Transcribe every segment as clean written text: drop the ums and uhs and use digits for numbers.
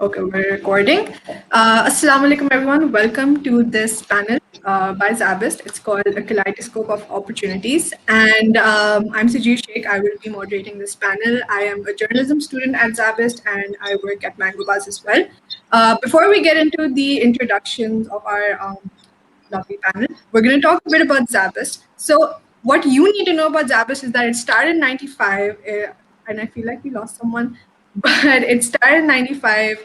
Okay, we're recording. Assalamu alaikum, everyone. Welcome to this panel by SZABIST. It's called A Kaleidoscope of Opportunities. And I'm Sajeer Shaikh. I will be moderating this panel. I am a journalism student at SZABIST and I work at MangoBaaz as well. Before we get into the introductions of our lovely panel, we're going to talk a bit about SZABIST. So what you need to know about SZABIST is that it started in 95, and I feel like we lost someone, but it started in 95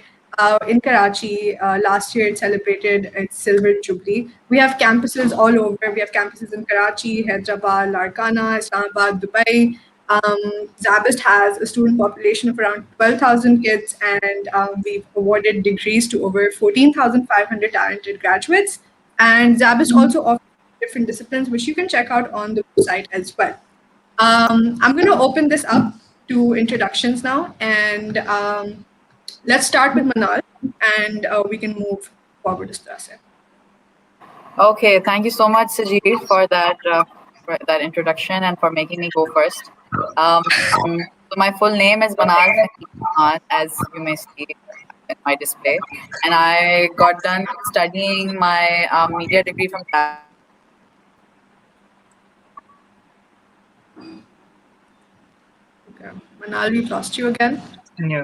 in Karachi. Last year it celebrated its silver jubilee. We have campuses all over. We have campuses in Karachi, Hyderabad, Larkana, Islamabad, Dubai. SZABIST has a student population of around 12,000 kids, and we've awarded degrees to over 14,500 talented graduates. And SZABIST also offers different disciplines, which you can check out on the website as well. I'm going to open this up to introductions now, and let's start with Manal, and we can move forward to Strasser. Okay, thank you so much, Sajeer, for that introduction and for making me go first. So my full name is Manal, as you may see in my display, and I got done studying my media degree from Okay, Manal, we've lost you again. Yeah.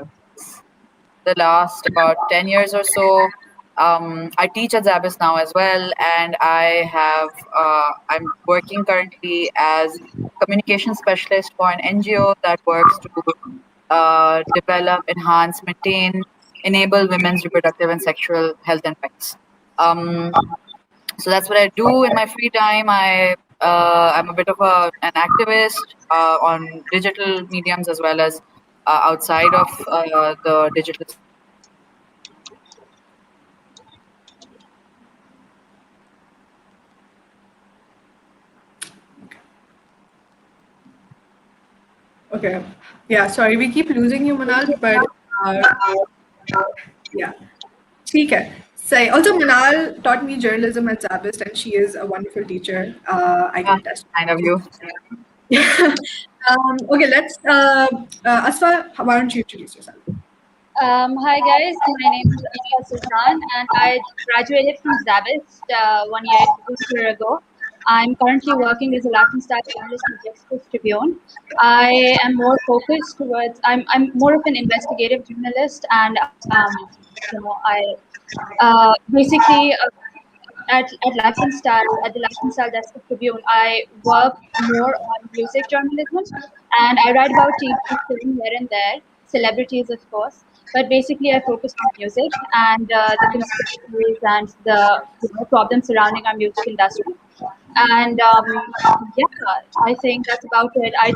The last about 10 years or so. I teach at SZABIST now as well, and I'm working currently as communication specialist for an NGO that works to develop, enhance, maintain, enable women's reproductive and sexual health and rights. So that's what I do in my free time. I'm a bit of an activist on digital mediums as well as outside of the digital. Okay. Yeah, sorry, we keep losing you, Manal, but yeah. Okay. Say, also, Manal taught me journalism at SZABIST, and she is a wonderful teacher. I can attest. Kind of you. Okay, let's. Asfa, why don't you introduce yourself? Hi guys, my name is Asfa Sultan and I graduated from SZABIST 1 year ago. I'm currently working as a Latin style journalist in Tribune. I am more focused towards, I'm more of an investigative journalist and I basically at Latin Style, at the Latin Style desk of Tribune, I work more on music journalism and I write about TV, film here and there, celebrities of course. But basically, I focus on music and the conspiracies and the problems surrounding our music industry. And yeah, I think that's about it. I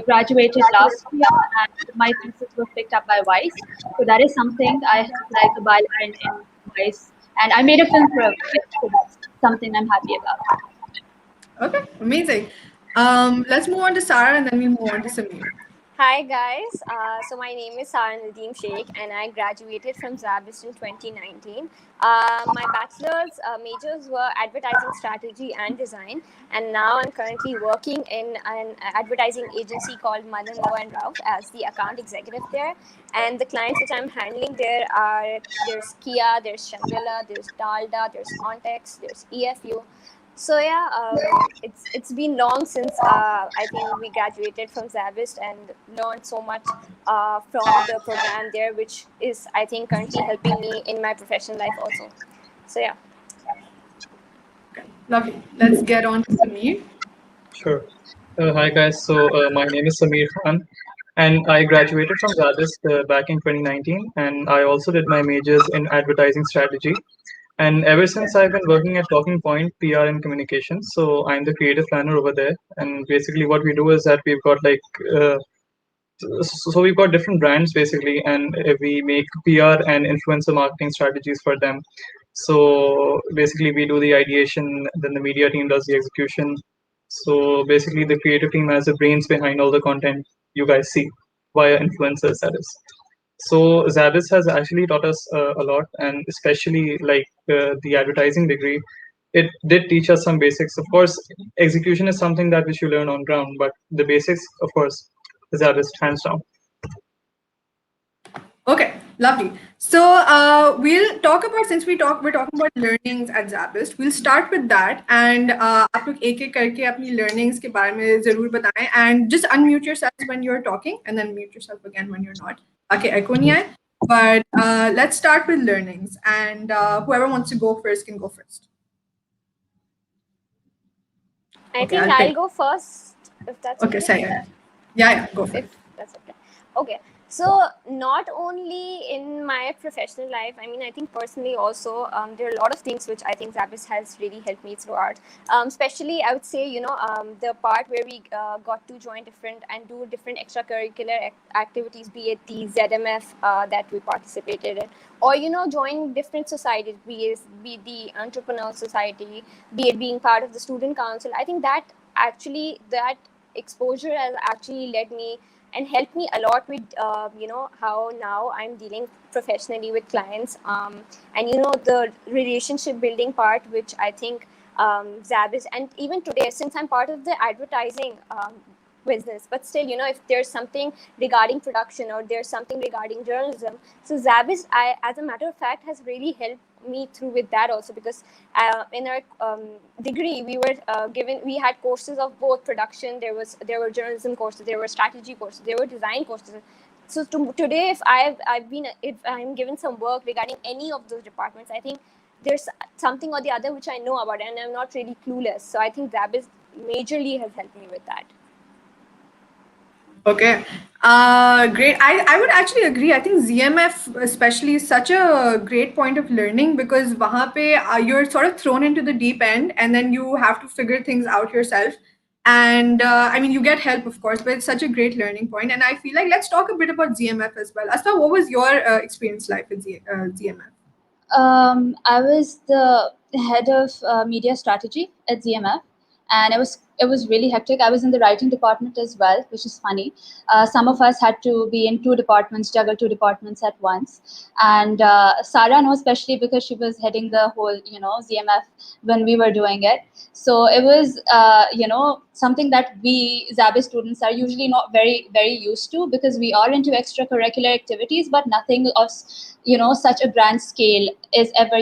graduated last year and my thesis was picked up by Vice. So that is something I have like a byline in Vice. And I made a film for it, so that's something I'm happy about. Okay, amazing. Let's move on to Sarah and then we move on to Sameer. Hi guys, so my name is Nadeem Shaikh and I graduated from SZABIST in 2019. My bachelor's majors were advertising strategy and design, and now I'm currently working in an advertising agency called Mullen, Lowe and Rauf as the account executive there. And the clients which I'm handling there's Kia, there's Shangri-La, there's Dalda, there's Context, there's EFU. So yeah, it's been long since I think we graduated from SZABIST and learned so much from the program there, which is I think currently helping me in my professional life also. So yeah. Okay, lovely. Let's get on to Sameer. Sure. Hi guys. So my name is Sameer Khan, and I graduated from SZABIST back in 2019, and I also did my majors in advertising strategy. And ever since I've been working at Talking Point PR and communications, so I'm the creative planner over there. And basically, what we do is that we've got so we've got different brands basically, and we make PR and influencer marketing strategies for them. So basically, we do the ideation, then the media team does the execution. So basically, the creative team has the brains behind all the content you guys see via influencers, that is. So SZABIST has actually taught us a lot, and especially the advertising degree, it did teach us some basics. Of course, execution is something that which you learn on ground, but the basics, of course, SZABIST hands down. Okay, Lovely. So we'll talk about, since we're talking about learnings at 𝗪𝗪st, we'll start with that, and आप लोग एक एक करके अपनी learnings के बारे में जरूर बताएं, and just unmute yourselves when you're talking and then mute yourself again when you're not. Okay, echo नहीं आए. But let's start with learnings, and whoever wants to go first can go first. I Okay, think I'll go first, if that's okay. Okay, say it. Yeah, go for it. If that's okay. Okay. So not only in my professional life, I mean, I think personally also, there are a lot of things which I think 𝗪𝗪st has really helped me throughout. Especially, I would say, the part where we got to join different and do different extracurricular activities, be it the ZMF that we participated in, or join different societies, be it the entrepreneurial society, be it being part of the student council. I think that exposure has actually led me and helped me a lot with how now I'm dealing professionally with clients, and the relationship building part, which I think 𝗪𝗪st, and even today, since I'm part of the advertising business, but still, if there's something regarding production or there's something regarding journalism, so 𝗪𝗪st, as a matter of fact, has really helped me through with that also, because in our degree we had courses of both production. There were journalism courses, there were strategy courses, there were design courses. So today, if I'm given some work regarding any of those departments, I think there's something or the other which I know about it, and I'm not really clueless. So I think 𝗪𝗪st majorly has helped me with that. Okay. Great. I would actually agree. I think ZMF especially is such a great point of learning, because वहाँ पे you're sort of thrown into the deep end, and then you have to figure things out yourself. And I mean, you get help, of course, but it's such a great learning point. And I feel like let's talk a bit about ZMF as well. Asfa, what was your experience like with ZMF? I was the head of media strategy at ZMF, and it was really hectic. I was in the writing department as well, which is funny. Some of us had to be in two departments, juggle two departments at once. And Sarah knows, especially because she was heading the whole, ZMF when we were doing it. So it was, something that we 𝗪𝗪st students are usually not very, very used to, because we are into extracurricular activities, but nothing of such a grand scale is ever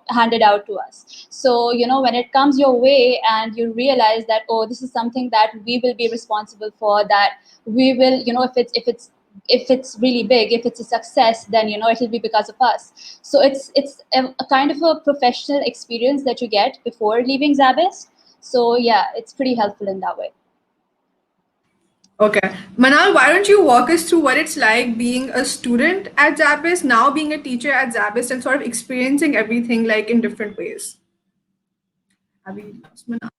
handed out to us. So when it comes your way and you realize that, oh, this is something that we will be responsible for, that we will, if it's really big, if it's a success, then it will be because of us. So it's a kind of a professional experience that you get before leaving 𝗪𝗪st. So yeah, it's pretty helpful in that way. Okay. Manal, why don't you walk us through what it's like being a student at 𝗪𝗪st, now being a teacher at 𝗪𝗪st, and sort of experiencing everything like in different ways? Have we lost Manal?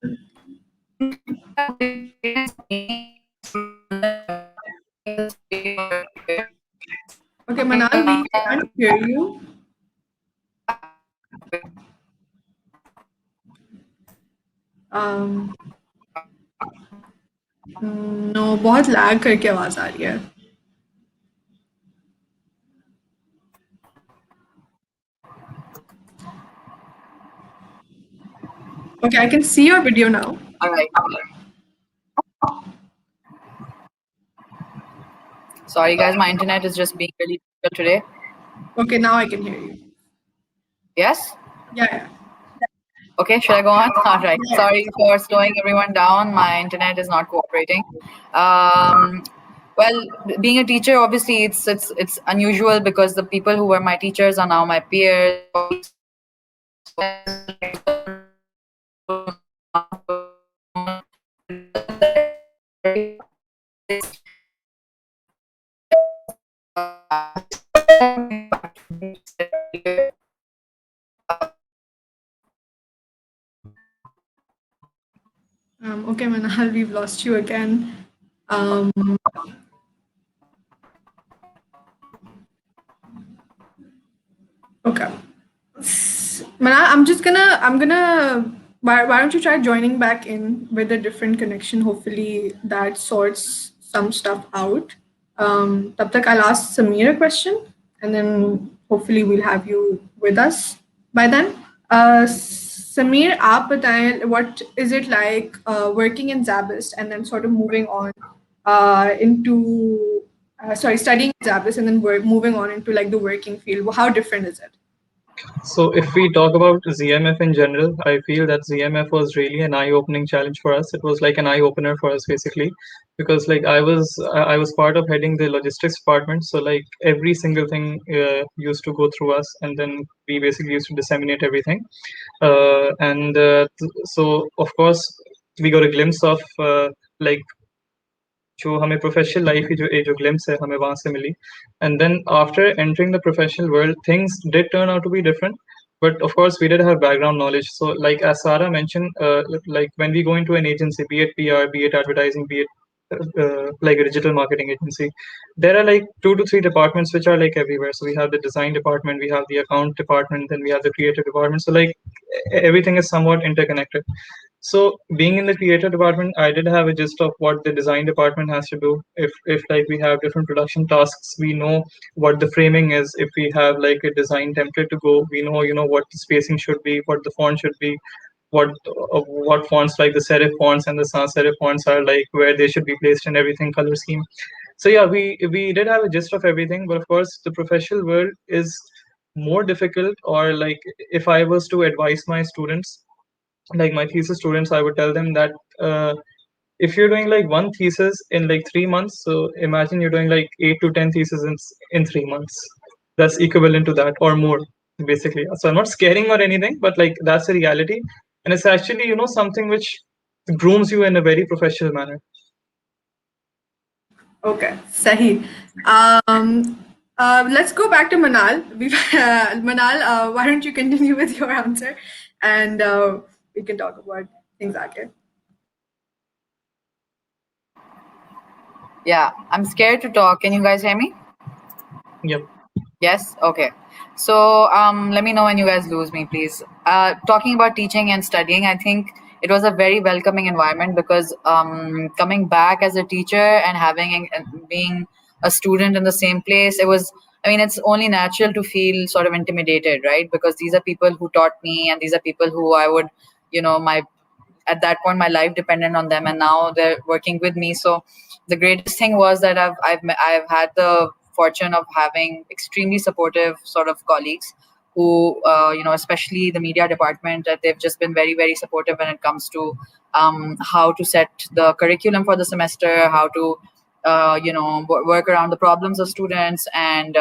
Okay, Manal, we can't hear you. No, बहुत lag करके आवाज आ रही है. Okay, I can see your video now. All right. Sorry, guys, my internet is just being really difficult today. Okay, now I can hear you. Yes? Yeah. Okay, should I go on? All right. Sorry for slowing everyone down. My internet is not cooperating. Well, being a teacher, obviously, it's unusual, because the people who were my teachers are now my peers. Okay, Manal, we've lost you again. Okay. Manal, I'm gonna. Why don't you try joining back in with a different connection? Hopefully that sorts some stuff out. Tab tak I'll ask Sameer a question, and then hopefully we'll have you with us by then. Sameer, आप बताएं, what is it like working in 𝗪𝗪st and then sort of moving on into studying SZABIST and then moving on into like the working field? How different is it? So if we talk about ZMF in general, I feel that ZMF was really an eye-opening challenge for us. It was like an eye-opener for us basically, because like I was part of heading the logistics department. So like every single thing used to go through us, and then we basically used to disseminate everything. So of course we got a glimpse of like जो हमें professional life की जो glimpse है हमें वहाँ से मिली and then after entering the professional world things did turn out to be different, but of course we did have background knowledge. So like as Sarah mentioned, like when we go into an agency, be it PR, be it advertising, be it like a digital marketing agency, there are like 2 to 3 departments which are like everywhere. So we have the design department, we have the account department, then we have the creative department. So like everything is somewhat interconnected. So being in the creative department, I did have a gist of what the design department has to do. If like we have different production tasks, we know what the framing is. If we have like a design template to go, we know what the spacing should be, what the font should be, what fonts like the serif fonts and the sans serif fonts are like, where they should be placed and everything, color scheme. So yeah, we did have a gist of everything, but of course the professional world is more difficult. Or like if I was to advise my students, like my thesis students, I would tell them that if you're doing like one thesis in like 3 months, so imagine you're doing like 8 to 10 theses in 3 months. That's equivalent to that or more, basically. So I'm not scaring or anything, but like that's the reality, and it's actually something which grooms you in a very professional manner. Okay, Sahi. Let's go back to Manal. Manal, why don't you continue with your answer, and we can talk about things after. Yeah, I'm scared to talk. Can you guys hear me? Yep. Yes? Okay. So let me know when you guys lose me, please. Talking about teaching and studying, I think it was a very welcoming environment, because coming back as a teacher and being a student in the same place, it's only natural to feel sort of intimidated, right? Because these are people who taught me, and these are people who I would, at that point my life depended on them, and now they're working with me. So the greatest thing was that I've had the fortune of having extremely supportive sort of colleagues who especially the media department, that they've just been very, very supportive when it comes to how to set the curriculum for the semester, how to work around the problems of students, and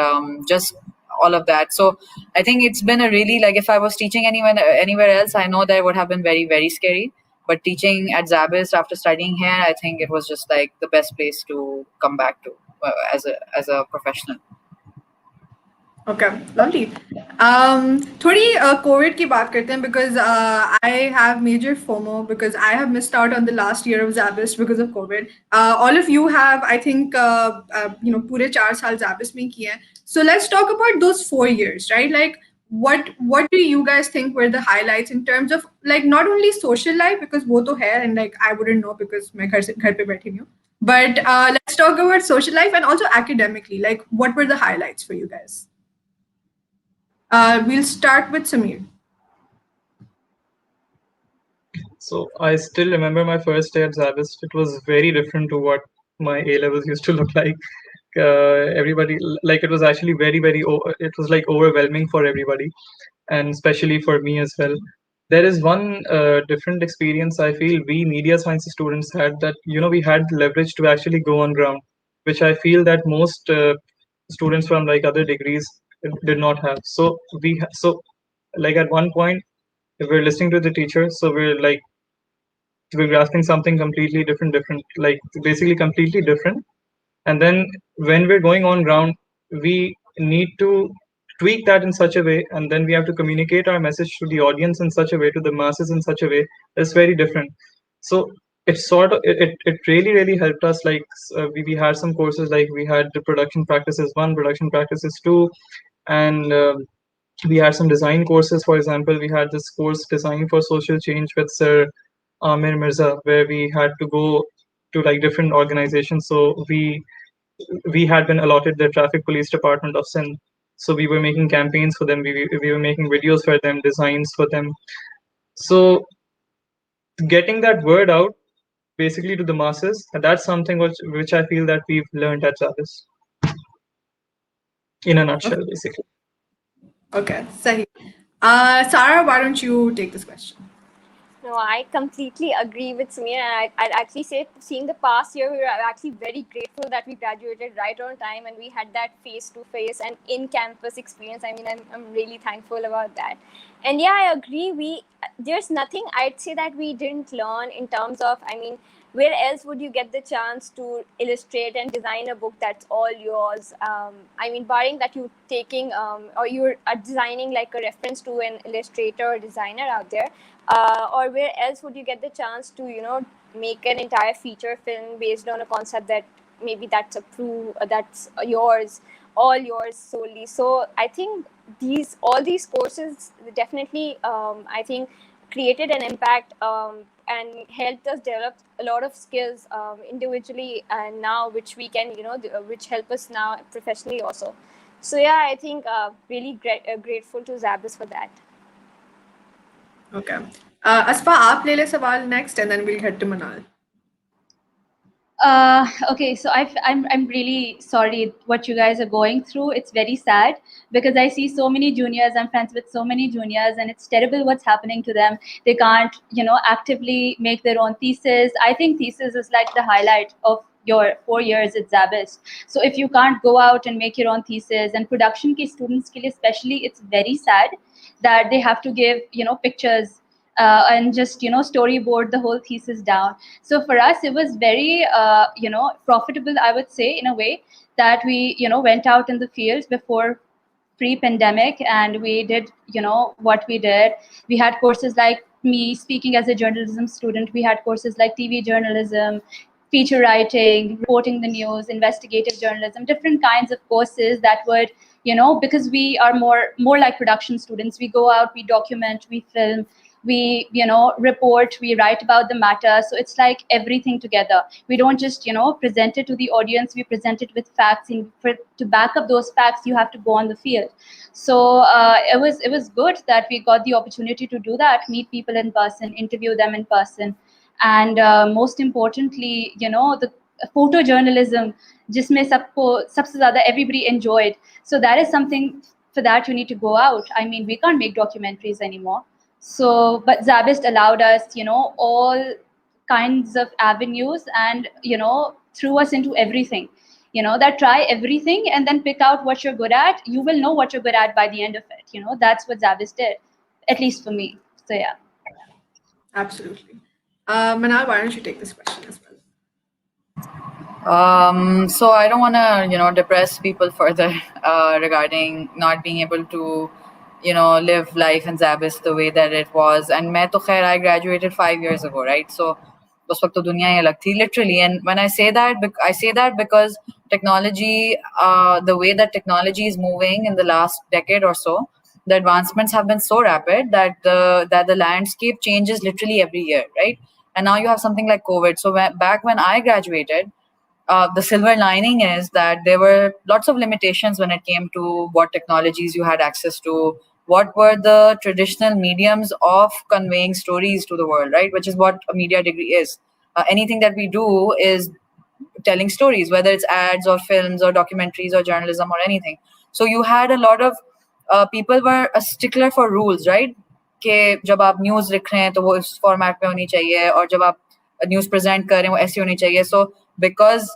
just all of that. So I think it's been a really, like, if I was teaching anywhere else, I know that would have been very, very scary. But teaching at SZABIST after studying here, I think it was just like the best place to come back to as a professional. Okay, lovely. थोड़ी COVID की बात करते हैं, because I have major FOMO because I have missed out on the last year of SZABIST because of COVID. All of you have, I think, पूरे 4 साल SZABIST में किए हैं. So let's talk about those 4 years, right? Like, what do you guys think were the highlights in terms of like not only social life, because वो तो है, and like I wouldn't know because मैं घर पे बैठी हूँ. But let's talk about social life and also academically. Like, what were the highlights for you guys? We'll start with Sameer. So I still remember my first day at SZABIST. It was very different to what my A levels used to look like. Everybody, like, it was actually very, very, it was like overwhelming for everybody, and especially for me as well. There is one different experience I feel we media science students had, that we had leverage to actually go on ground, which I feel that most students from like other degrees did not have. So like at one point, if we're listening to the teacher, so we're grasping something completely different, like basically completely different. And then when we're going on ground, we need to tweak that in such a way, and then we have to communicate our message to the audience in such a way, to the masses in such a way that's very different. So it's sort of it really, really helped us. Like we had some courses, like we had the production practices 1, production practices 2, and we had some design courses. For example, we had this course, Design for Social Change, with Sir 𝗪𝗓𝗔, where we had to go to like different organizations. So we had been allotted the traffic police department of Sindh. So we were making campaigns for them. We were making videos for them, designs for them. So getting that word out basically to the masses, that's something which I feel that we've learned at SZABIST. in a nutshell, basically. Okay, Sahi. Sarah, why don't you take this question? No, I completely agree with Sameer, and I'd actually say, seeing the past year, we were actually very grateful that we graduated right on time and we had that face-to-face and in-campus experience. I mean, I'm really thankful about that. And yeah, I agree. There's nothing I'd say that we didn't learn in terms of, I mean, where else would you get the chance to illustrate and design a book that's all yours? I mean, barring that you're taking or you're designing like a reference to an illustrator or designer out there, or where else would you get the chance to, make an entire feature film based on a concept that maybe that's that's yours, all yours solely. So I think all these courses definitely, I think, created an impact and helped us develop a lot of skills individually, and now which we can, which help us now professionally also. So yeah, I think really grateful to SZABIST for that. Okay. Asfa, aap le le sawal next, and then we'll head to Manal. Okay, so I'm really sorry what you guys are going through. It's very sad because I see so many juniors. I'm friends with so many juniors, and it's terrible what's happening to them. They can't, actively make their own thesis. I think thesis is like the highlight of your 4 years at SZABIST. So if you can't go out and make your own thesis, and production ke students ke liye especially, it's very sad that they have to give, pictures and just storyboard the whole thesis down. So for us it was very profitable, I would say, in a way, that we went out in the fields before pre-pandemic, and we did what we did. We had courses like, me speaking as a journalism student, we had courses like TV journalism, feature writing, reporting the news, investigative journalism, different kinds of courses that would, because we are more like production students, we go out, we document, we film, we report, we write about the matter. So it's like everything together. We don't just present it to the audience, we present it with facts, and to back up those facts you have to go on the field. So it was good that we got the opportunity to do that, meet people in person, interview them in person, and most importantly, the photojournalism जिसमें सबसे ज़्यादा everybody enjoyed. So that is something, for that you need to go out. I mean, we can't make documentaries anymore. So, but SZABIST allowed us, all kinds of avenues, and, threw us into everything. That try everything and then pick out what you're good at. You will know what you're good at by the end of it. That's what SZABIST did, at least for me. So, yeah. Absolutely. Manal, why don't you take this question as well? So I don't want to, depress people further regarding not being able to, live life in SZABIST the way that it was. And I graduated 5 years ago, right? So उस वक्त तो दुनिया ही अलग थी, literally. And when I say that because technology, the way that technology is moving in the last decade or so, the advancements have been so rapid that the landscape changes literally every year, right? And now you have something like COVID. So back when I graduated, the silver lining is that there were lots of limitations when it came to what technologies you had access to, what were the traditional mediums of conveying stories to the world, right? Which is what a media degree is. Anything that we do is telling stories, whether it's ads or films or documentaries or journalism or anything. So you had a lot of people were a stickler for rules, right? कि जब आप news लिख रहे हैं तो वो इस format पे होनी चाहिए, और जब आप न्यूज़ प्रेजेंट कर रहे हैं वो ऐसी होनी चाहिए. So because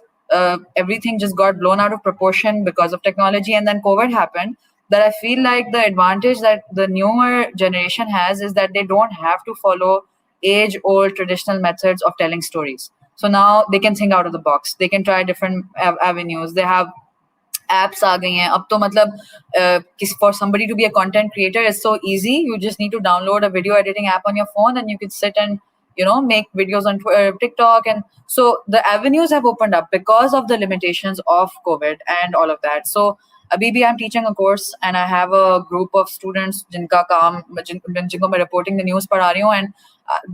everything just got blown out of proportion because of technology, and then COVID happened, that I feel like the advantage that the newer generation has is that they don't have to follow age-old traditional methods of telling stories. So now they can think out of the box. They can try different avenues. They have apps आ गई हैं अब तो, मतलब for somebody to be a content creator is so easy. You just need to download a video editing app on your phone and you can sit and make videos on TikTok. And so the avenues have opened up because of the limitations of COVID and all of that. So abhi I'm teaching a course and I have a group of students जिनको मैं reporting the news पढ़ा रही हूँ, and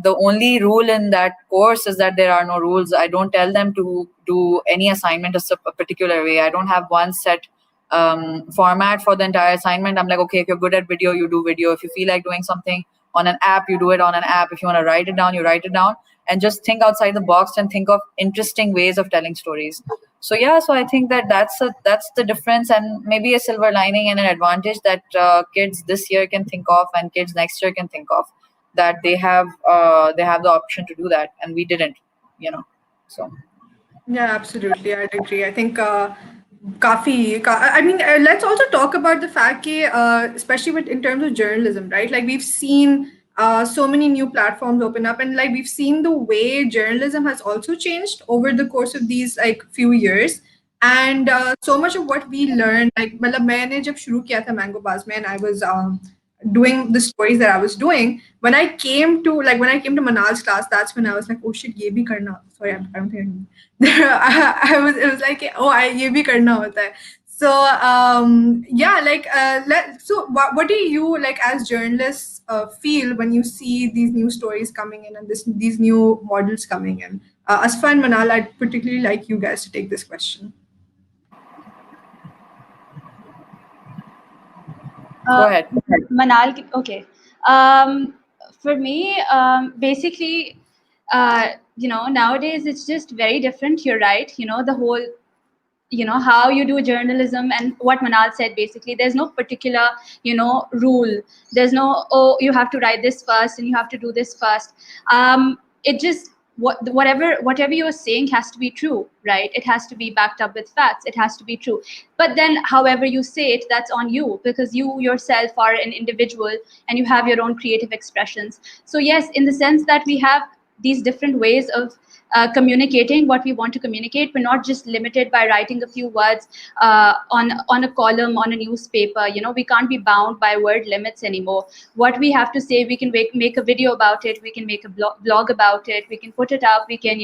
the only rule in that course is that there are no rules. I don't tell them to do any assignment a particular way. I don't have one set format for the entire assignment. I'm like, okay, if you're good at video, you do video. If you feel like doing something on an app, you do it on an app. If you want to write it down, you write it down, and just think outside the box and think of interesting ways of telling stories. So yeah, so I think that that's the difference, and maybe a silver lining and an advantage that kids this year can think of, and kids next year can think of, that they have the option to do that, and we didn't, So Yeah, absolutely. I'd agree. I think I mean, let's also talk about the fact that, especially in terms of journalism, right? Like we've seen so many new platforms open up, and like we've seen the way journalism has also changed over the course of these like few years. And so much of what we learned, like, मतलब मैंने जब शुरू किया था MangoBaaz में, and I was doing the stories that I was doing, when I came to Manal's class, that's when I was like, oh shit, ye bhi karna. Sorry, I don't think it was like, oh, ye bhi karna hota hai. So yeah, like so what do you, like, as journalists feel when you see these new stories coming in and these new models coming in? Asfa and Manal, I'd particularly like you guys to take this question. Go ahead. Manal, okay. For me, basically, nowadays it's just very different. You're right. The whole, how you do journalism, and what Manal said, basically, there's no particular, rule. There's no, oh, you have to write this first and you have to do this first. It just, whatever you're saying has to be true, right? It has to be backed up with facts. It has to be true. But then however you say it, that's on you, because you yourself are an individual and you have your own creative expressions. So yes, in the sense that we have these different ways of communicating what we want to communicate. We're not just limited by writing a few words on a column, on a newspaper. We can't be bound by word limits anymore. What we have to say, we can make a video about it, we can make a blog about it, we can put it up, we can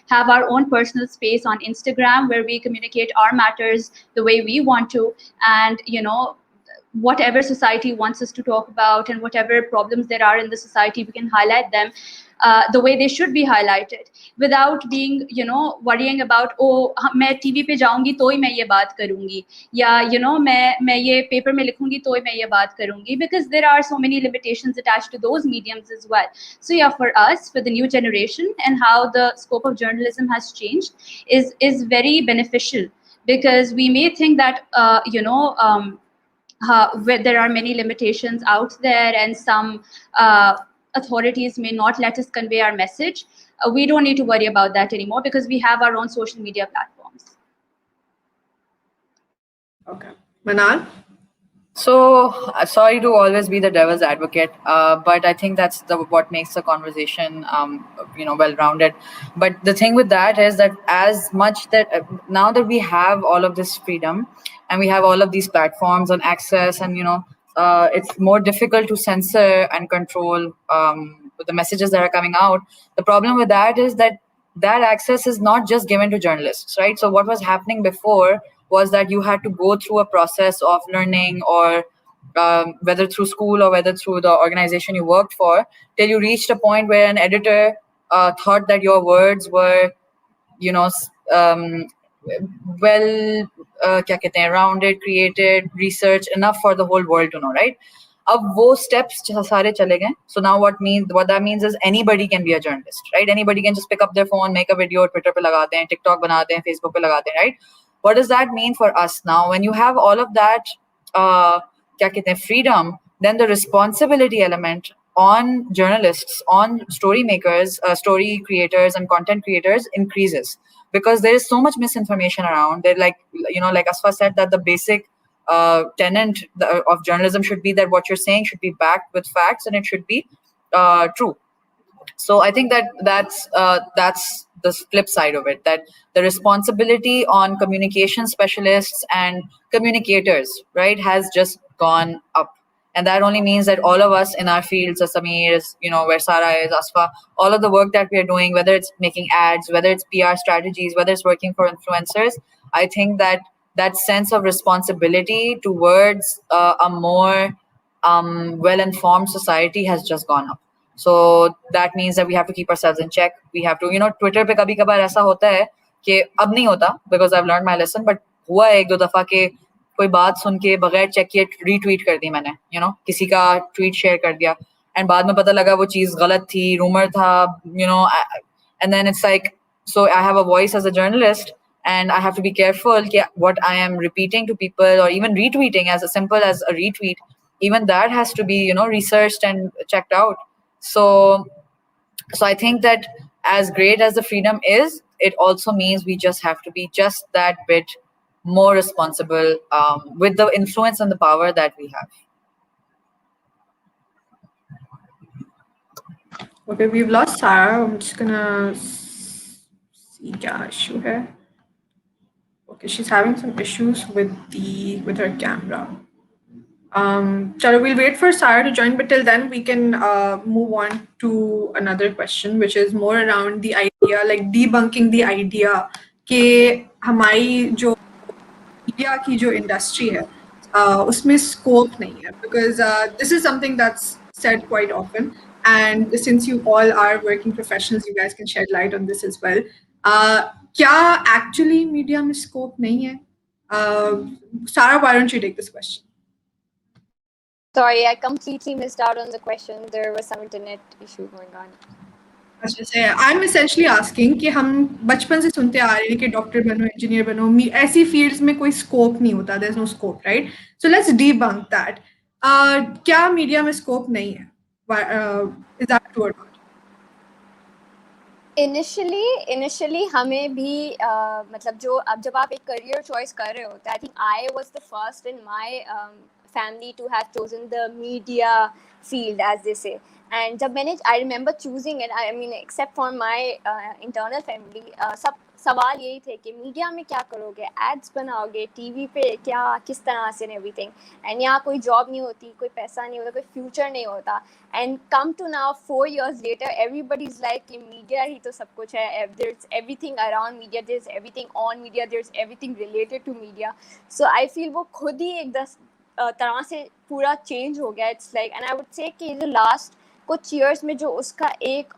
have our own personal space on Instagram where we communicate our matters the way we want to, and whatever society wants us to talk about and whatever problems there are in the society, we can highlight them the way they should be highlighted, without being worrying about, oh, मैं TV पे जाऊंगी तो ही मैं ये बात करूंगी, या मैं ये paper में लिखूंगी तो ही मैं ये बात करूंगी, because there are so many limitations attached to those mediums as well. So yeah, for us, for the new generation, and how the scope of journalism has changed is very beneficial, because we may think that where there are many limitations out there, and some authorities may not let us convey our message. We don't need to worry about that anymore, because we have our own social media platforms. Okay. Manal? So sorry to always be the devil's advocate, but I think that's what makes the conversation, well-rounded. But the thing with that is that as much that now that we have all of this freedom and we have all of these platforms and access, and it's more difficult to censor and control the messages that are coming out. The problem with that is that access is not just given to journalists, right? So what was happening before was that you had to go through a process of learning, or whether through school or whether through the organization you worked for, till you reached a point where an editor thought that your words were, rounded, created, researched enough for the whole world to know, right? अब वो steps सारे चले गए. So now what that means is anybody can be a journalist, right? Anybody can just pick up their phone, make a video, Twitter पे लगाते हैं, TikTok बनाते हैं, Facebook पे लगाते हैं, right? What does that mean for us now? When you have all of that freedom, then the responsibility element on journalists, on story makers, story creators and content creators increases, because there is so much misinformation around. They're like Asfa said, that the basic tenet of journalism should be that what you're saying should be backed with facts, and it should be true. So I think that's the flip side of it, that the responsibility on communication specialists and communicators, right, has just gone up. And that only means that all of us in our fields, Sameer is, where Sarah is, Asfa, all of the work that we are doing, whether it's making ads, whether it's PR strategies, whether it's working for influencers, I think that sense of responsibility towards a more well-informed society has just gone up. So that means that we have to keep ourselves in check. We have to, Twitter पे कभी-कभार ऐसा होता है कि अब नहीं होता, because I've learned my lesson, but हुआ है एक दो दफा कि कोई बात सुन के बगैर चेक किए रीट्वीट कर दी मैंने, किसी का ट्वीट शेयर कर दिया, and बाद में पता लगा वो चीज गलत थी, rumor था, and then it's like, so I have a voice as a journalist, and I have to be careful what I am repeating to people, or even retweeting, as simple as a retweet. Even that has to be, researched and checked out. So I think that as great as the freedom is, it also means we just have to be just that bit more responsible with the influence and the power that we have. Okay, we've lost Sarah. I'm just gonna see kya issue hai. Okay, she's having some issues with her camera. Chalo, we'll wait for Sarah to join, but till then we can move on to another question, which is more around the idea, like debunking the idea कि हमारी जो media की जो industry है उसमें scope नहीं है, because this is something that's said quite often, and since you all are working professionals, you guys can shed light on this as well. क्या actually मीडिया में स्कोप नहीं है? Sarah, why don't you take this question? Sorry, I completely missed out on the question. There was some internet issue going on. I'm essentially asking कि हम बचपन से सुनते आ रहे हैं कि डॉक्टर बनो, इंजीनियर बनो, ऐसी फील्ड्स में कोई स्कोप नहीं होता, there's no scope, right? So let's debunk that. क्या मीडिया में स्कोप नहीं है? Is that true or not? Initially हमें भी मतलब जब आप एक career choice कर रहे होते, I think I was the first in my family to have chosen the media field, as they say. And जब मैंने, I remember choosing it, I mean except for my internal family, सब सवाल यही थे कि मीडिया में क्या करोगे, एड्स बनाओगे, टीवी पे क्या, किस तरह से, एवरीथिंग. एंड यहाँ कोई जॉब नहीं होती, कोई पैसा नहीं होता, कोई फ्यूचर नहीं होता. And come to now 4 years later, everybody is like कि मीडिया ही तो सब कुछ है, there's everything around media, there's everything on media, there's everything related to media. So I feel वो खुद ही एक तरह से पूरा चेंज हो गया. It's like, and I would say कि जो लास्ट कुछ years में जो उसका एक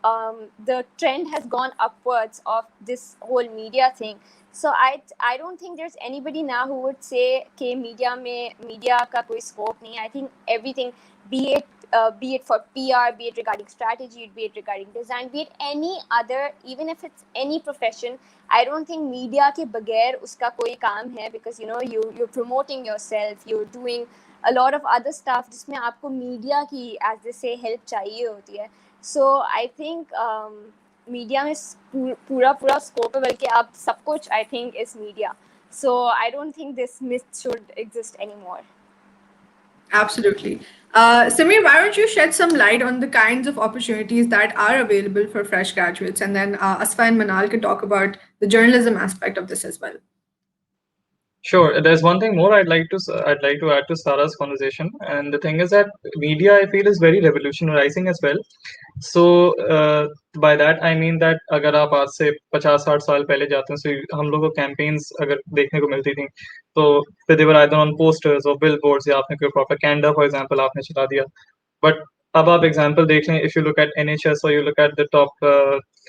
the trend has gone upwards of this whole media thing. So I don't think there's anybody now who would say कि media का कोई scope नहीं. I think everything, be it for PR, be it regarding strategy, be it regarding design, be it any other, even if it's any profession, I don't think media के बगैर उसका कोई काम है, because you're promoting yourself, you're doing a lot of other stuff जिसमें आपको media की, as they say, help चाहिए होती है. So I think मीडिया में पूरा स्कोप है, बल्कि अब सब कुछ I think is media. So I don't think this myth should exist anymore. Absolutely. Sameer, why don't you shed some light on the kinds of opportunities that are available for fresh graduates, and then Asfa and Manal can talk about the journalism aspect of this as well. Sure. There's one thing more I'd like to add to Sarah's conversation, and the thing is that media, I feel, is very revolutionizing as well. So by that I mean that अगर आप आज से 50-60 साल पहले जाते हैं, so हम लोगों को campaigns अगर देखने को मिलती थी, तो they were either on posters or billboards, या आपने कोई propaganda, for example, आपने चला दिया. But अब आप example देख लें, if you look at NHS or you look at the top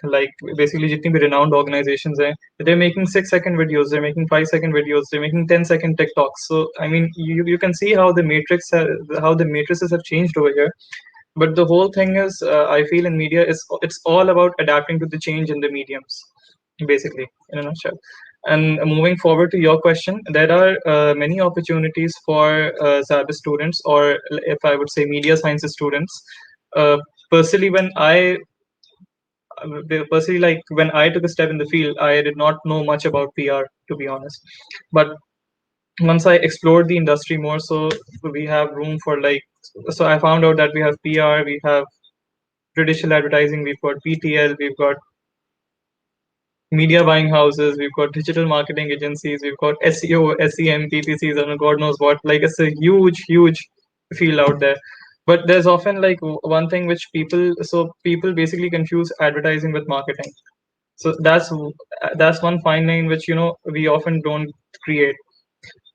like basically जितनी भी renowned organizations हैं, they're making 6-second videos, they're making 5-second videos, they're making 10-second TikToks. So I mean, you can see how the matrices have changed over here. But the whole thing is, I feel in media it's all about adapting to the change in the mediums, basically, in a nutshell. And moving forward to your question, there are many opportunities for SZABIST students, or if I would say media sciences students. Personally, when I took a step in the field, I did not know much about PR, to be honest. But once I explored the industry more, so we have room for so I found out that we have PR, we have traditional advertising, we've got PTL, we've got media buying houses, we've got digital marketing agencies, we've got SEO, SEM, PPCs, and God knows what. Like, it's a huge field out there. But there's often one thing which people basically confuse advertising with marketing. So that's one fine line which we often don't create.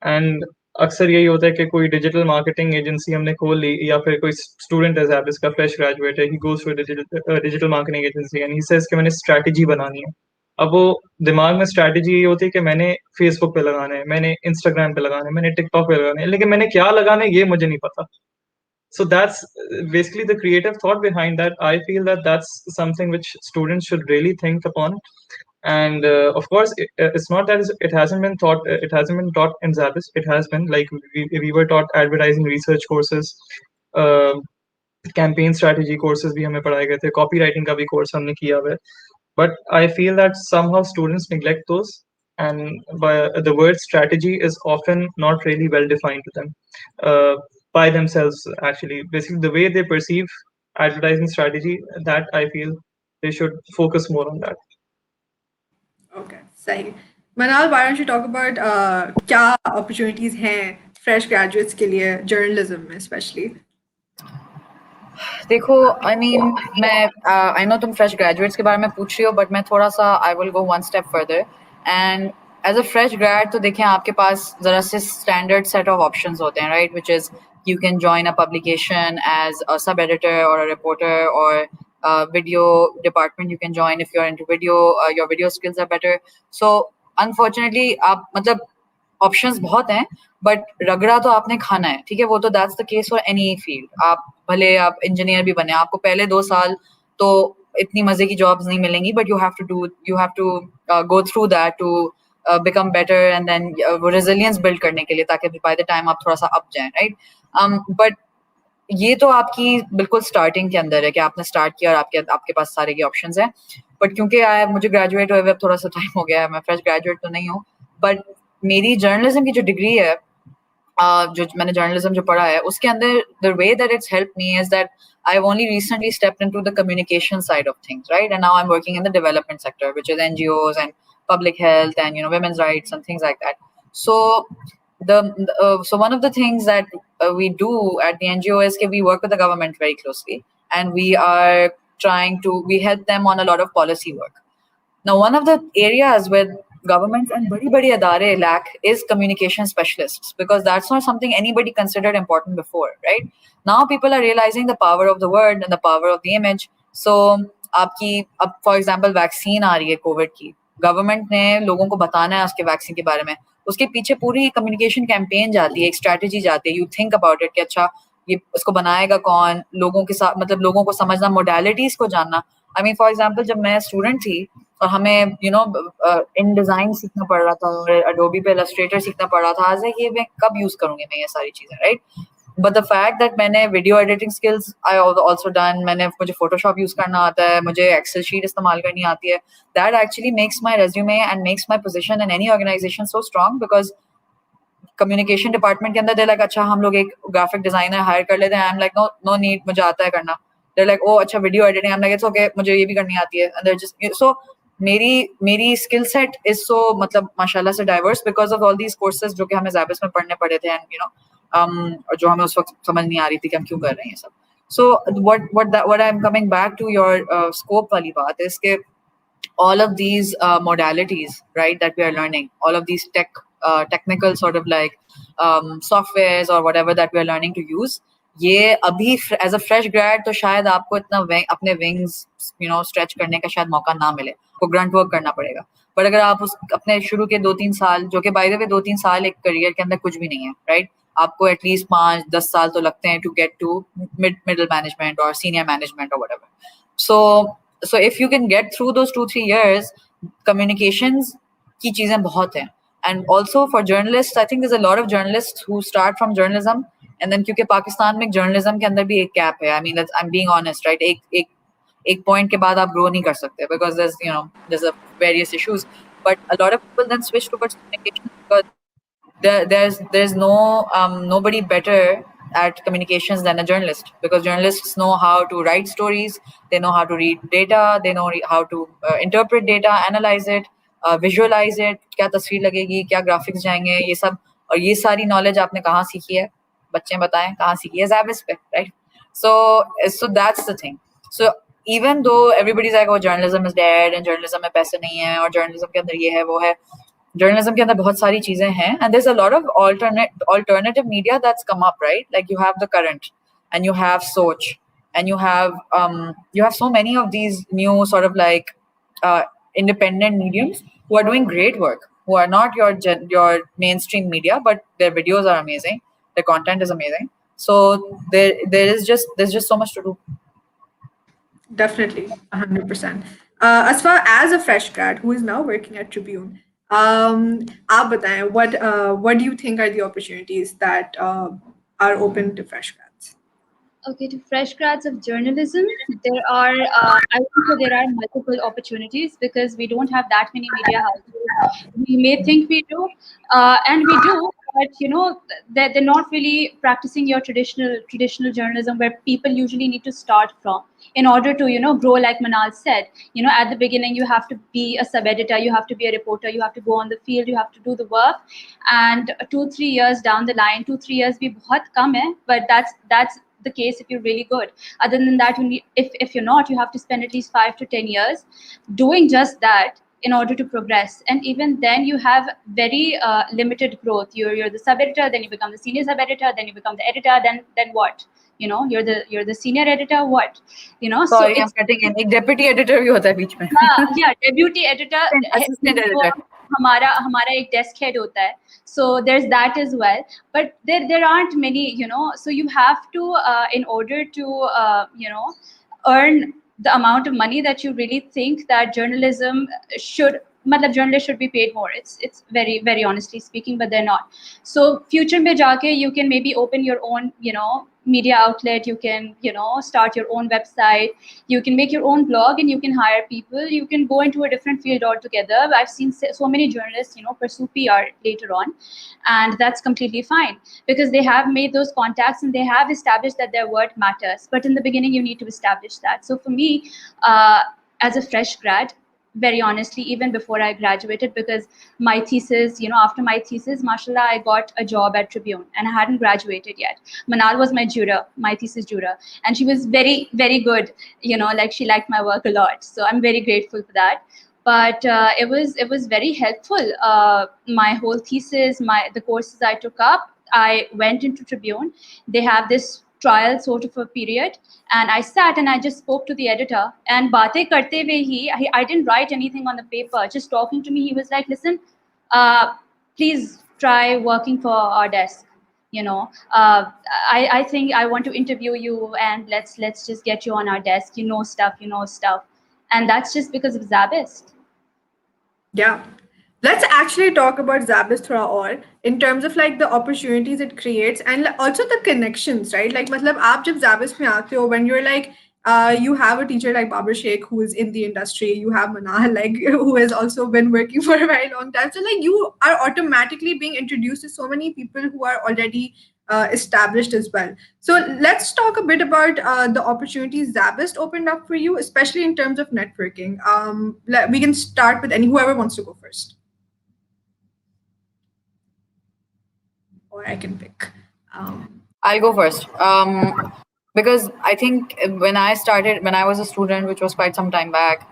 And अक्सर यही होता है कि कोई digital marketing agency हमने खोल ली, या फिर कोई स्टूडेंट है SZABIST का फ्रेश ग्रेजुएट है, he goes to digital marketing agency and he says कि मैंने स्ट्रैटेजी बनानी है. अब वो दिमाग में स्ट्रैटेजी यही होती है कि मैंने फेसबुक पे लगाना है, मैंने इंस्टाग्राम पे लगाना है, मैंने टिकटॉक पे लगाना है, लेकिन मैंने क्या लगाना है ये मुझे नहीं पता. So that's basically the creative thought behind that. I feel that that's something which students should really think upon. And of course, it's not that it hasn't been taught. It hasn't been taught in 𝗓𝗃. It has been, like, we were taught advertising research courses, campaign strategy courses भी हमें पढ़ाए गए थे, copywriting का भी course हमने किया हुआ है. But I feel that somehow students neglect those, and the word strategy is often not really well defined to them by themselves. Actually, basically the way they perceive advertising strategy, that I feel they should focus more on that. Okay, सही. Manal, why don't you talk about क्या opportunities हैं fresh graduates के लिए journalism में especially? देखो, I mean, I know तुम fresh graduates के बारे में पूछ रही हो, but मैं थोड़ा सा I will go one step further. And as a fresh grad, तो देखें आपके पास जरा से standard set of options होते हैं, right? Which is you can join a publication as a sub editor or a reporter, or video department you can join if you're into video. Your video skills are better. So unfortunately, आप मतलब options बहुत हैं, but रगड़ा तो आपने खाना है, ठीक है? वो तो that's the case for any field. आप भले आप इंजीनियर भी बने, आपको पहले 2 साल तो इतनी मजे की जॉब्स नहीं मिलेंगी, but you have to go through that to become better, and then वो रेजिलियंस बिल्ड करने के लिए, ताकि बाय द टाइम आप थोड़ा सा अप जाएं, राइट? बट ये तो आपकी बिल्कुल स्टार्टिंग के अंदर है कि आपने स्टार्ट किया और आपके पास सारे के ऑप्शंस हैं. बट क्योंकि मुझे ग्रेजुएट हुए अब थोड़ा सा टाइम हो गया है, मैं फ्रेश ग्रेजुएट तो नहीं हूँ, बट मेरी जर्नलिज्म की जो डिग्री है, जो मैंने जर्नलिज्म जो पढ़ा है, उसके अंदर the way that it's help me is that I have only recently stepped into the communication side of things, right? And now I'm working in the development sector, which is NGOs and public health and, you know, women's rights and things like that. So so one of the things that we do at the NGO is that we work with the government very closely, and we help them on a lot of policy work. Now, one of the areas where governments and badi adare lack is communication specialists, because that's not something anybody considered important before, right? Now people are realizing the power of the word and the power of the image. So for example, vaccine aa rahi hai COVID की, government ने लोगों को बताना है उसके vaccine के बारे में, उसके पीछे पूरी communication campaign जाती है, एक strategy जाती है. You think about it कि अच्छा ये उसको बनाएगा कौन, लोगों के साथ मतलब लोगों को समझना, modalities को जानना. I mean, for example, जब मैं स्टूडेंट थी और हमें इन डिजाइन सीखना पड़ रहा था और अडोबी पे इलस्ट्रेटर सीखना पड़ रहा था, आज ये मैं कब यूज करूंगी मैं ये सारी चीजें, right? But the fact that मैंने video editing skills I also done, मुझे फोटोशॉप यूज करना आता है, मुझे एक्सेल शीट इस्तेमाल करनी आती है, that actually makes my resume and makes my position in any organisation so strong, because communication department के अंदर दे लाइक अच्छा हम लोग एक ग्राफिक डिजाइनर हायर कर लेते हैं. I am like no need, मुझे आता है करना. They're like, oh, अच्छा video editing. I'm like, it's okay, मुझे ये भी करनी आती है. And they're just so मेरी स्किल सेट इज सो मतलब माशाल्लाह से diverse because of all these courses जो कि हमें ज़ाबिस्ट में पढ़ने पड़े थे, एंड जो हमें उस वक्त समझ नहीं आ रही थी कि हम क्यों कर रहे हैं सब. सो what I'm coming back to your scope वाली बात है इसके, all of these modalities, right, that we are learning, all of these technical sort of like softwares or whatever that we are learning to use, ये अभी as a fresh grade तो शायद आपको इतना अपने विंग्स स्ट्रेच करने का शायद मौका ना मिले, को ग्रंट वर्क करना पड़ेगा. बट अगर आप अपने शुरू के 2-3 साल, जो कि बाय द वे 2-3 साल एक करियर के अंदर कुछ भी नहीं है, राइट? आपको एटलीस्ट 5-10 साल तो लगते हैं to get to middle management और सीनियर मैनेजमेंट और whatever. So if you can get through those 2-3 years, communications की चीजें बहुत हैं. And also for journalists, I think there's a lot of journalists who start from journalism, and then क्योंकि पाकिस्तान में journalism के अंदर भी एक gap है. I mean, I'm being honest, right? एक point के बाद आप grow नहीं कर सकते because there's a various issues. But a lot of people then switch towards communication because there's nobody better at communications than a journalist, because journalists know how to write stories, they know how to read data, they know how to interpret data, analyze it, visualize it, क्या तस्वीर लगेगी, क्या graphics जाएंगे, ये सब. और ये सारी knowledge आपने कहाँ सीखी है? बच्चे बताएं कहाँ सीखी है? ज़ाबिस्ट पे, right? So that's the thing. So even though everybody's like, oh, journalism is dead and journalism में पैसे नहीं है और journalism के अंदर ये है वो है, journalism के अंदर बहुत सारी चीजें हैं, and there's a lot of alternative media that's come up, right? Like you have The Current, and you have Soch, and you have so many of these new sort of like independent mediums who are doing great work, who are not your mainstream media, but their videos are amazing, their content is amazing. So there's just so much to do. Definitely, 100%. Asfa, as a fresh grad who is now working at Tribune, आप बताएं, what do you think are the opportunities that are open to fresh grads? Okay, to fresh grads of journalism, there are, I would say there are multiple opportunities because we don't have that many media houses. We may think we do, and we do, but they're not really practicing your traditional journalism where people usually need to start from in order to grow. Like Manal said, at the beginning you have to be a sub-editor, you have to be a reporter, you have to go on the field, you have to do the work, and 2-3 years down the line, 2-3 years भी बहुत कम है, but that's the case if you're really good. Other than that, if you're not, you have to spend at least 5 to 10 years doing just that in order to progress. And even then, you have very limited growth. You're the sub editor, then you become the senior sub editor, then you become the editor. Then what? You're the senior editor. What? Sorry, I'm cutting in. एक deputy editor भी होता है बीच में. Yeah, deputy editor. Assistant editor. हमारा एक desk head होता है. So there's that as well, but there aren't many, so you have to in order to earn the amount of money that you really think that journalism should, journalists should be paid more. It's very, very honestly speaking, but they're not. So future mein jaake you can maybe open your own media outlet, you can start your own website, you can make your own blog, and you can hire people, you can go into a different field altogether. I've seen so many journalists pursue PR later on, and that's completely fine because they have made those contacts and they have established that their word matters. But in the beginning you need to establish that. So for me, as a fresh grad, very honestly, even before I graduated, because my thesis, after my thesis, mashallah, I got a job at Tribune and I hadn't graduated yet. Manal was my juror, my thesis juror, and she was very, very good. Like she liked my work a lot. So I'm very grateful for that. But it was very helpful. My whole thesis, the courses I took up, I went into Tribune. They have this trial sort of a period, and I sat and I just spoke to the editor, and baate karte hue I didn't write anything on the paper, just talking to me, he was like, listen, please try working for our desk. I think I want to interview you, and let's just get you on our desk. You know stuff. And that's just because of SZABIST. Yeah. Let's actually talk about 𝗪𝗡 थोड़ा और in terms of like the opportunities it creates and also the connections, right? Like मतलब आप जब 𝗪𝗡 में आते हो, when you're like you have a teacher like Babar Sheikh who is in the industry, you have Manal like who has also been working for a very long time. So like you are automatically being introduced to so many people who are already established as well. So let's talk a bit about the opportunities 𝗪𝗡 opened up for you, especially in terms of networking. We can start with whoever wants to go first. Or I can pick. I'll go first. Because I think when I was a student, which was quite some time back,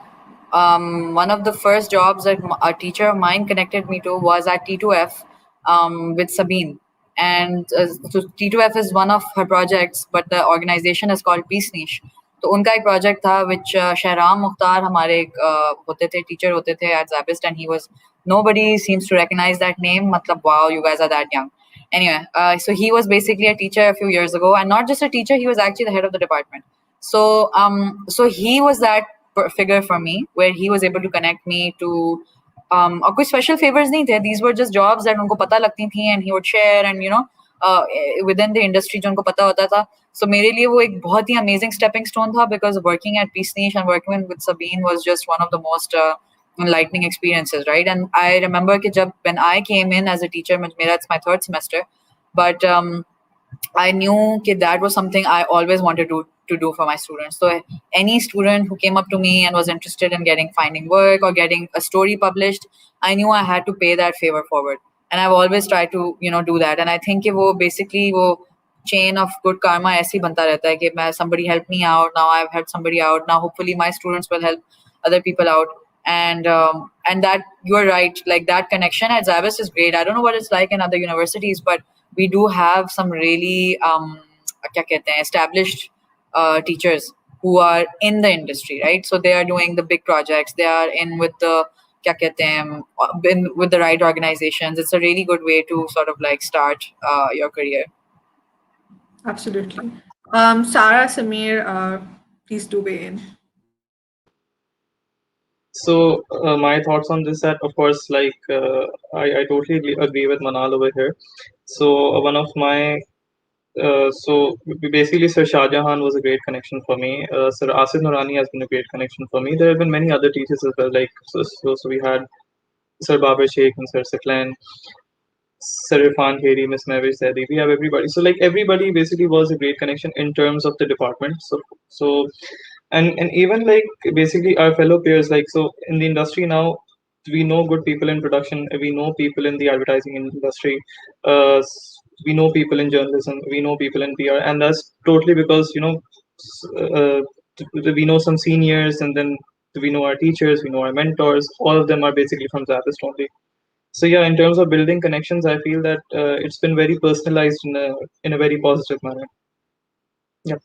one of the first jobs that a teacher of mine connected me to was at 𝗘𝗺𝗃 with Sabine. And so 𝗘𝗺𝗃 is one of her projects, but the organization is called Peace Niche. तो उनका एक project था which Shahram Mukhtar हमारे होते थे, teacher होते थे at SZABIST, and he was, nobody seems to recognize that name. मतलब wow, you guys are that young. Anyway, so he was basically a teacher a few years ago, and not just a teacher, he was actually the head of the department. So so he was that figure for me, where he was able to connect me to और कोई special favors नहीं थे. These were just jobs that उनको पता लगती थी, and he would share, and within the industry जो उनको पता होता था. So मेरे लिए वो एक बहुत ही amazing stepping stone था, because working at Peace Niche and working with Sabine was just one of the most enlightening experiences, right? And I remember that when I came in as a teacher, it's my third semester, but I knew that was something I always wanted to do for my students. So any student who came up to me and was interested in finding work or getting a story published, I knew I had to pay that favor forward. And I've always tried to, do that. And I think वो basically वो chain of good karma ऐसे ही बनता रहता है कि somebody helped me out, now I've helped somebody out, now hopefully my students will help other people out. And that, you're right, like that connection at SZABIST is great. I don't know what it's like in other universities, but we do have some really established teachers who are in the industry, right? So they are doing the big projects, they are in with the with the right organizations. It's a really good way to sort of like start your career. Absolutely. Sarah, Sameer, please do weigh in. So my thoughts on this, that of course, like I totally agree with Manal over here. So one of my basically, Sir Shah Jahan was a great connection for me. Sir Asif Nurani has been a great connection for me. There have been many other teachers as well. Like so we had Sir 𝗙𝗃𝗧𝗓 and Sir Saklan, Sir Irfan Kheri, Miss Mehwish Zaidi. We have everybody. So like everybody basically was a great connection in terms of the department. So and even like basically our fellow peers, like so in the industry now, we know good people in production, we know people in the advertising industry, we know people in journalism, we know people in PR, and that's totally because uh, we know some seniors, and then we know our teachers, we know our mentors. All of them are basically from SZABIST only. So yeah, in terms of building connections, I feel that it's been very personalized in a very positive manner. Yeah.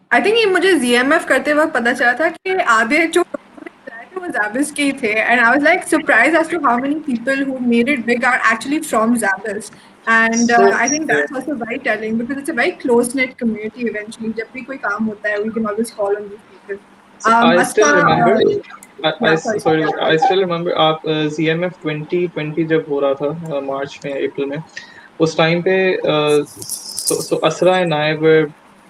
I think ये मुझे ZMF करते वक्त पता चला था कि आधे जो थे वो SZABIST के ही थे, and I was like surprised as to how many people who made it big are actually from SZABIST. And So I think that's also very telling because it's a very close-knit community eventually. जब भी कोई काम होता है, we can always call on these people. So I still Asfa, remember. yeah, sorry. Sorry, I still remember आप ZMF 2020 जब हो रहा था मार्च में अप्रैल में, उस टाइम पे so Asra and I were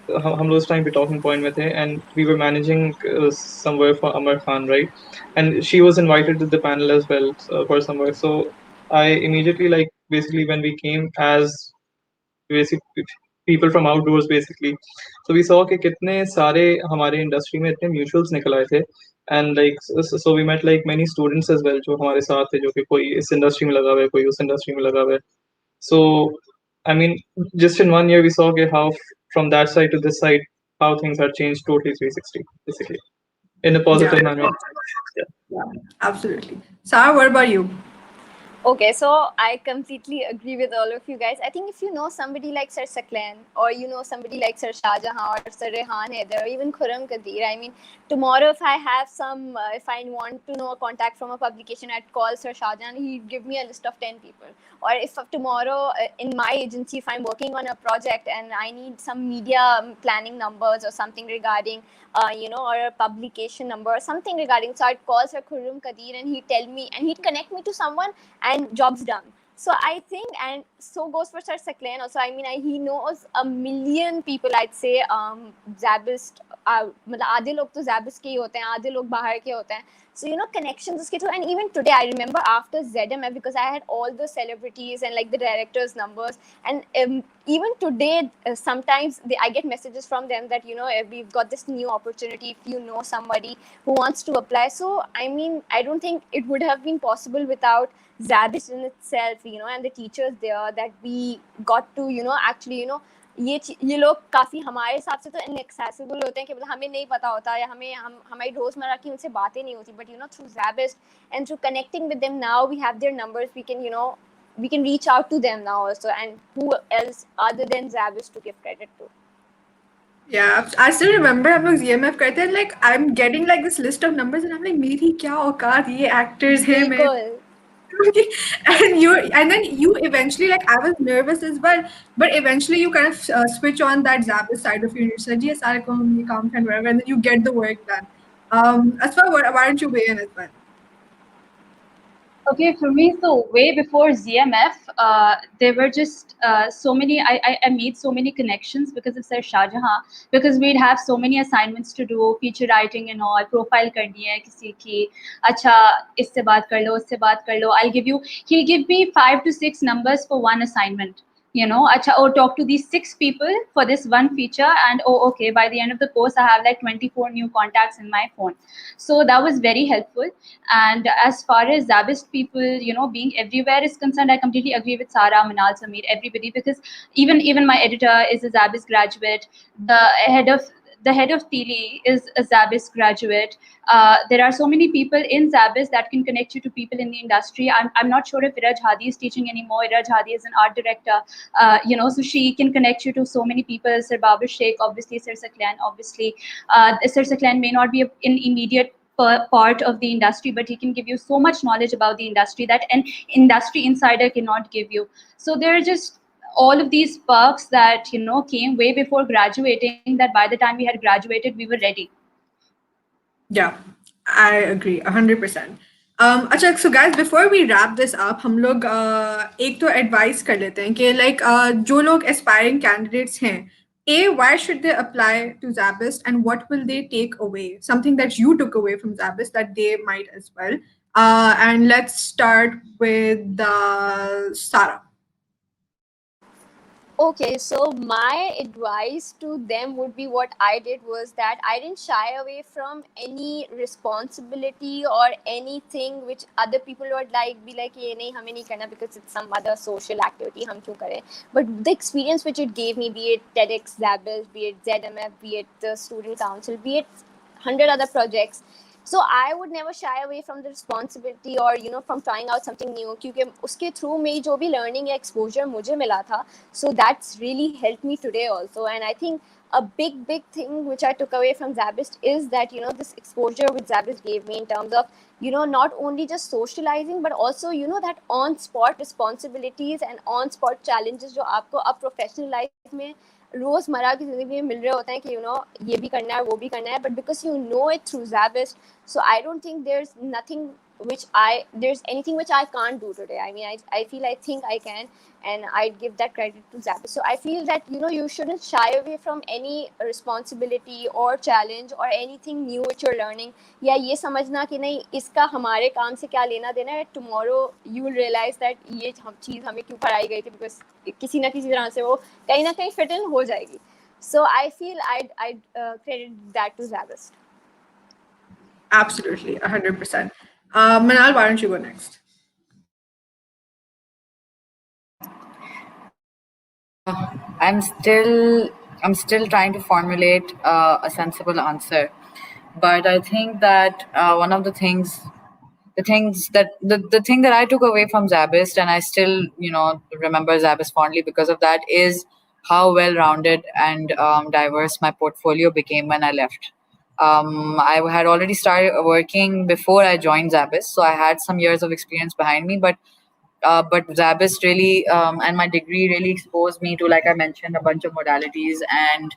हम लोग उस टाइम पे talking point में थे, and we were managing some work for Amar Khan, right? And she was invited to the panel as well for some work. So I immediately, like, basically when we came as basic people from outdoors basically, so we saw कि कितने सारे हमारे industry में इतने mutuals निकल आए थे, and like so we met like many students as well जो हमारे साथ थे, जो कि कोई इस इंडस्ट्री में लगा हुआ है, कोई उस इंडस्ट्री में लगा हुआ है. So I mean, just in 1 year we saw कि how from that side to this side how things have changed totally 360 basically in a positive manner. Yeah, absolutely. Sarah, what about you? Okay, so I completely agree with all of you guys. I think if you know somebody like Sir Saklan, or you know somebody like Sir Shah Jahan or Sir Rehan Haider, or even 𝗂𝗏𝗃𝗧𝗓, I mean, tomorrow if I have if I want to know a contact from a publication, I'd call Sir Shah Jahan. He'd give me a list of 10 people. Or if tomorrow in my agency, if I'm working on a project and I need some media planning numbers or something regarding or a publication number or something regarding. So I'd call Sir 𝗂𝗏𝗃𝗧𝗓 and he'd tell me, and he'd connect me to someone, and job's done. So I think, and so goes for Sir Saklan also. I mean, he knows a million people, I'd say. SZABIST, मतलब आधे लोग तो SZABIST के ही होते हैं, आधे लोग बाहर के होते हैं. So connections uske through. And even today, I remember after ZMF, because I had all the celebrities and like the directors' numbers, and even today, sometimes I get messages from them that we've got this new opportunity. If you know somebody who wants to apply, so I mean, I don't think it would have been possible without SZABIST in itself, and the teachers there, that we got to actually ये लोग काफ़ी हमारे हिसाब से तो inaccessible होते हैं कि मतलब हमें नहीं पता होता, या हमारी रोज़मर्रा की उनसे बातें नहीं होती, but through SZABIST and through connecting with them, now we have their numbers, we can reach out to them now also, and who else other than SZABIST to give credit to. Yeah, I still remember हम लोग ZMF करते हैं, like I'm getting like this list of numbers and I'm like मेरी क्या औकात, ये actors हैं, मैं and then you eventually, like, I was nervous as well, but eventually you kind of switch on that SZABIST side of you, and you're just like, yes, I'll come, and whatever, and then you get the work done. Asfa, why don't you weigh in as well? Okay, for me, so way before ZMF, there were just so many, I made so many connections because of Sir Shah Jahan, because we'd have so many assignments to do, feature writing and all, profile karni hai kisi ki, acha, isse baat kar lo, usse baat kar lo, he'll give me 5 to 6 numbers for one assignment. Acha, talk to these 6 people for this one feature, and okay, by the end of the course, I have like 24 new contacts in my phone. So that was very helpful. And as far as SZABIST people, being everywhere is concerned, I completely agree with Sarah, Manal, Sameer, everybody, because even my editor is a SZABIST graduate. The head of 𝗘𝗍𝗃𝗧𝗓 is a SZABIST graduate. There are so many people in SZABIST that can connect you to people in the industry. I'm not sure if 𝗍𝗃𝗗𝗏𝗧𝗃 is teaching anymore. 𝗍𝗃𝗗𝗏𝗃 is an art director, so she can connect you to so many people. 𝗙𝗃𝗏𝗍𝗃, obviously, Sir Saklan, obviously. Sir Saklan may not be an immediate part of the industry, but he can give you so much knowledge about the industry that an industry insider cannot give you. So there are just all of these perks that came way before graduating, that by the time we had graduated, we were ready. Yeah, I agree 100%. अच्छा, so guys, before we wrap this up, हम लोग एक तो advice कर लेते हैं कि like जो लोग aspiring candidates हैं, why should they apply to SZABIST and what will they take away? Something that you took away from SZABIST that they might as well. And let's start with Sarah. Okay, so my advice to them would be what I did was that I didn't shy away from any responsibility or anything which other people would like be like, "Ye nahi, hame nahi karna because it's some other social activity, hum kyun kare?" But the experience which it gave me, be it TEDx, ZABIST, be it ZMF, be it the student council, be it 100 other projects, so I would never shy away from the responsibility or from trying out something new, क्योंकि उसके through में जो भी learning या exposure मुझे मिला था, so that's really helped me today also. And I think a big thing which I took away from SZABIST is that this exposure which SZABIST gave me in terms of not only just socializing but also that on spot responsibilities and on spot challenges जो आपको अब professional life में रोजमर्रा की जिंदगी में मिल रहे होते हैं कि ये भी करना है वो भी करना है, but because you know it through SZABIST, so I don't think there's anything which I can't do today. I mean, I feel I think I can, and I'd give that credit to SZABIST. So I feel that you shouldn't shy away from any responsibility or challenge or anything new which you're learning. या ये समझना कि नहीं इसका हमारे काम से क्या लेना देना है, tomorrow you will realize that ये चीज़ हमें क्यों पढ़ाई गई थी, because किसी ना किसी तरह से वो कहीं ना कहीं fit in हो जाएगी. So I feel I'd credit that to SZABIST. Absolutely, 100%. Manal, why don't you go next? I'm still trying to formulate a sensible answer, but I think that one of the things the thing that I took away from SZABIST, and I still remember SZABIST fondly because of that, is how well-rounded and diverse my portfolio became when I left. I had already started working before I joined SZABIST, so I had some years of experience behind me, but SZABIST really and my degree really exposed me to, like I mentioned, a bunch of modalities, and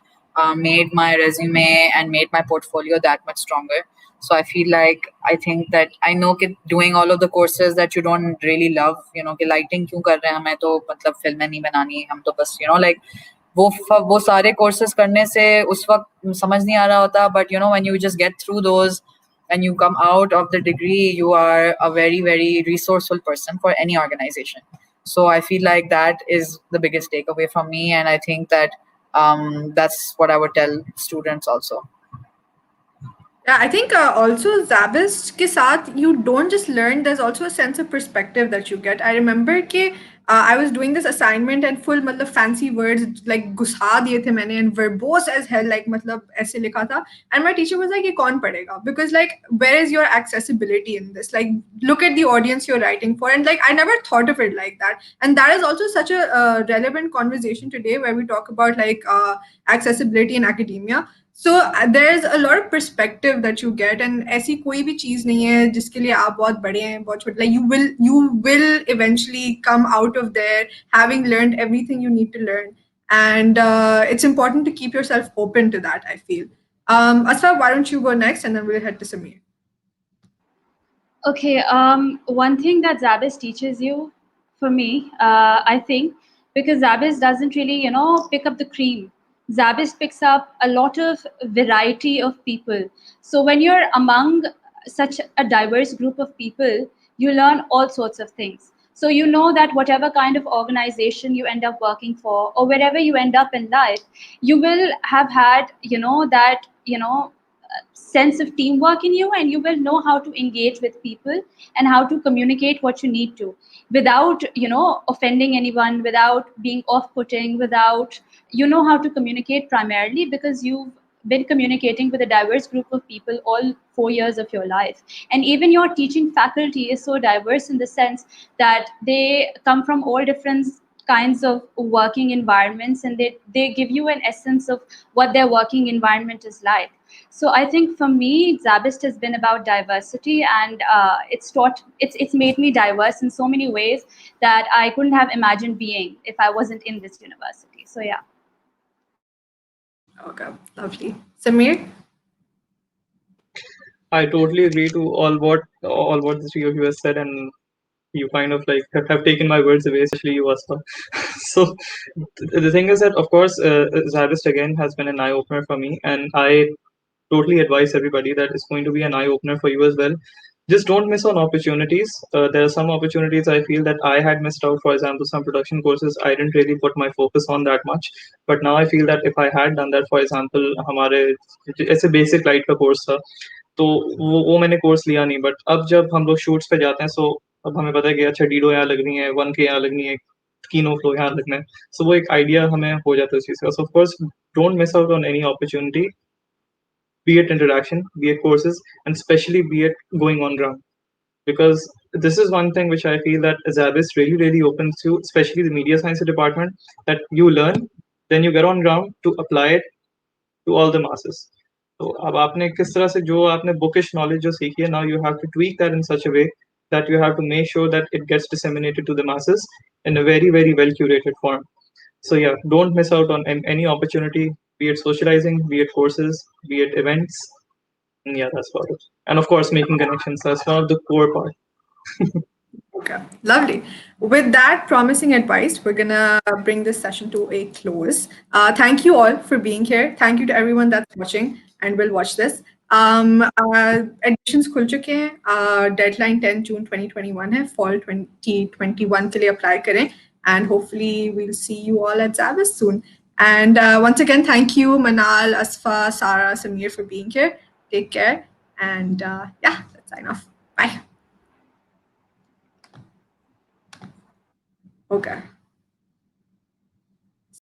made my resume and made my portfolio that much stronger. So I feel like I think that I know that doing all of the courses that you don't really love, कि lighting क्यों कर रहे हैं हमें तो मतलब फिल्में नहीं बनानी हम तो बस like वो सारे courses करने से उस वक्त समझ नहीं आ रहा होता, but when you just get through those and you come out of the degree, you are a very, very resourceful person for any organization. So I feel like that is the biggest takeaway from me, and I think that that's what I would tell students also. Yeah, I think also SZABIST ke saath you don't just learn, there's also a sense of perspective that you get. I remember कि I was doing this assignment and full मतलब fancy words like घुसा दिए थे मैंने and verbose as hell, like मतलब ऐसे लिखा था, and my teacher was like ये कौन पढ़ेगा, because like where is your accessibility in this, like look at the audience you're writing for, and like I never thought of it like that. And that is also such a relevant conversation today where we talk about like accessibility in academia. So there's a lot of perspective that you get, and ऐसी कोई भी चीज नहीं है जिसके लिए आप बहुत बड़े हैं बहुत छोटे, like you will eventually come out of there having learned everything you need to learn, and it's important to keep yourself open to that, I feel. Asfa, why don't you go next and then we'll head to Sameer. Okay, one thing that SZABIST teaches you, for me, I think, because SZABIST doesn't really, pick up the cream. SZABIST picks up a lot of variety of people. So when you're among such a diverse group of people, you learn all sorts of things. So you know that whatever kind of organization you end up working for, or wherever you end up in life, you will have had, that, sense of teamwork in you, and you will know how to engage with people and how to communicate what you need to without offending anyone, without being off-putting, without how to communicate, primarily because you've been communicating with a diverse group of people all 4 years of your life. And even your teaching faculty is so diverse in the sense that they come from all different kinds of working environments, and they give you an essence of what their working environment is like. So I think for me, SZABIST has been about diversity, and it's made me diverse in so many ways that I couldn't have imagined being if I wasn't in this university. So yeah. Okay, lovely. Sameer? I totally agree to all what the three of you have said, and you kind of like have taken my words away, especially you, Asfa. So the thing is that, of course, 𝗓𝗪ist again has been an eye opener for me, and I totally advise everybody that it's going to be an eye opener for you as well. Just don't miss on opportunities. There are some opportunities I feel that I had missed out. For example, some production courses I didn't really put my focus on that much. But now I feel that if I had done that, for example, हमारे ऐसे basic light का course था, तो वो मैंने course लिया नहीं. But अब जब हम लोग शूट्स पे जाते हैं, सो अब हमें पता है कि अच्छा डीडो यहाँ लगनी है, 1K यहाँ लगनी है, कीनो फ्लो यहाँ लगना है. सो वो एक आइडिया हमें हो जाता है उस चीज़ का. सो of course don't miss out on any opportunity, be it interaction, be it courses, and especially be it going on ground. Because this is one thing which I feel that SZABIST really, really opens to, especially the media science department, that you learn, then you get on ground to apply it to all the masses. So अब आपने किस तरह से जो आपने bookish knowledge जो सीखी है, now you have to tweak that in such a way that you have to make sure that it gets disseminated to the masses in a very, very well curated form. So yeah, don't miss out on any opportunity, be it socializing, be it courses, be it events. And yeah, that's about it. And of course, making connections. That's one of the core part. Okay, lovely. With that promising advice, we're gonna bring this session to a close. Thank you all for being here. Thank you to everyone that's watching and will watch this. Admissions खुल चुके हैं. Deadline 10 June 2021 है. Fall 2021 के लिए apply करें. And hopefully we'll see you all at 𝗓𝗪ist soon. And once again, thank you, Manal, Asfa, Sarah, Sameer for being here. Take care. And yeah, let's sign off. Bye. Okay.